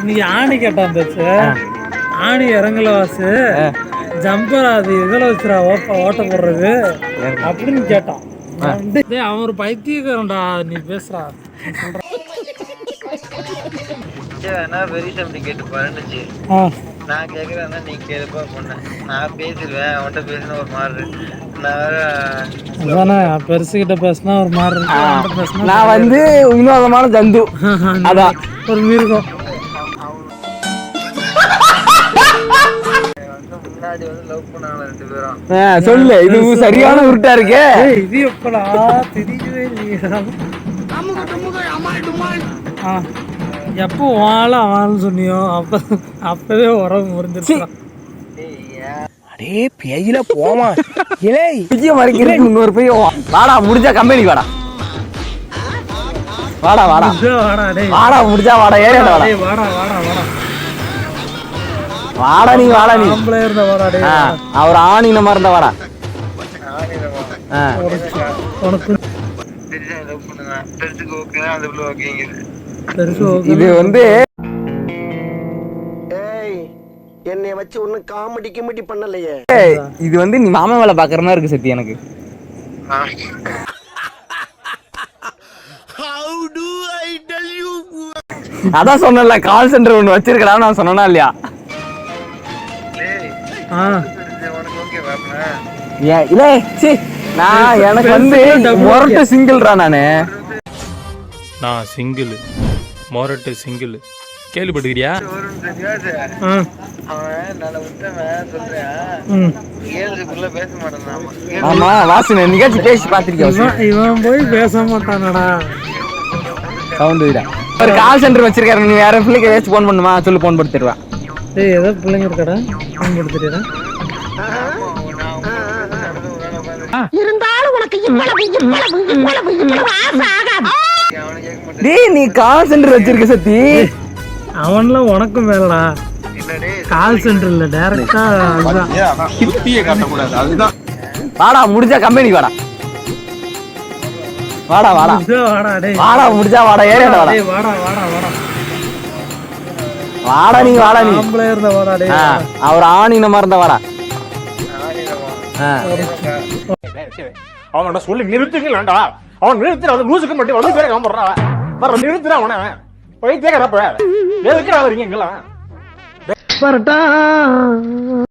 நீ ஆணி கேட்டான் பேச்சு ஆணி இறங்கல வாசு ஜம்பர் அது இதில் வச்சுரா ஓட்ட போடுறது அப்படின்னு கேட்டான். அவன் ஒரு பைத்தியக்காரன்டா நீ பேசுறா கேட்டு பாருந்துச்சு. நான் கேக்குறேன்னா நீ கேளுப்பா பொண்ணு. நான் பேசிடுவேன் அவன்கிட்ட பேசின ஒரு மாதிரி நான் பெருசுகிட்ட பேசினா ஒரு மாதிரி இருக்கு. நான் வந்து வினோதமான ஜந்து அதான் ஒரு மிருகம். முன்னாடி வந்து லவ் பண்ணாங்க 2 பேரும். சொல்லு இது சரியான உருட்டா இருக்கே. இது எப்படா தெரியவே இல்லையா? எப்போ வாழ அவன் சொன்னியோ அப்பவே உறவு முறிஞ்சிருச்சான். அடே பேஜில போமா இலே விஜய மறைக்கிறேன். இன்னொரு போய் வாடா முடிஞ்சா கம்பெனி வாடா வாடா வாடா வாடா முடிஞ்சா வாடா ஏறிடா வாடா வாடா வாடா வாடா வாடா நீ வாடா நீ ஆம்பளை இருந்த வாடா டேய். அவர் ஆணின மாதிரி இருந்தா வாடா. உனக்கு லவ் பண்ணுங்க பெருசுக்கு ஓகே அந்த பிள்ளை ஓகேங்குது. இது வந்து என்னை வச்சு ஒன்னும் காமெடி கிமெடி பண்ணலையே. இது வந்து நீ மாமா வேலை பாக்குற மாதிரி இருக்கு சத்தி எனக்கு. அதான் சொன்னல கால் சென்டர் ஒண்ணு வச்சிருக்கலாம் நான் சொன்னா இல்லையா? இல்ல நான் எனக்கு வந்து மொரட்டு சிங்கிள்ரா நானு. நான் சிங்கிள் மொரட்டு சிங்கிள் கேள்விப்பட்டுக்கிறியா? ஆமா வாசனை நிகழ்ச்சி பேசி பாத்திருக்கியா? இவன் போய் பேச மாட்டானடா. சவுண்ட் விடா. ஒரு கால் சென்டர் வச்சிருக்காரு. நீ வேற பிள்ளைக்கு ஏதாச்சும் போன் பண்ணுமா சொல்லு போன் போட்டு தருவா. டேய் ஏதோ பிள்ளைங்க இருக்கடா போன் போட்டு தருவா. இருந்தாலும் உனக்கு இவ்வளவு ஆசை ஆகாது. டேய் நீ கால் சென்டர் வச்சிருக்க சத்தி. அவன்ல உனக்கும் வேலடா. கால் சென்டர் இல்ல டைரக்டா குத்தியே காட்ட கூடாது அதுதான். வாடா முடிஞ்சா கம்பெனிக்கு வாடா வாடா வாடா வாடா டேய் வாடா முடிஞ்சா வாடா ஏறிடா வாடா டேய் வாடா வாடா வாடா வாடா நீ வாடா நீ ஆம்பளை இருந்த வாடா டேய். அவர் ஆணின மாதிரி இருந்தா வாடா. அவனோட சொல்லி நிறுத்துங்களா? அவன் நிறுத்துற அந்த லூசுக்கு மட்டும் வந்து பேர காம்பறான். வர நிறுத்துற அவன போய் தேக்கறப்ப எதுக்கு வரீங்க இங்கலாம்? பரட்டா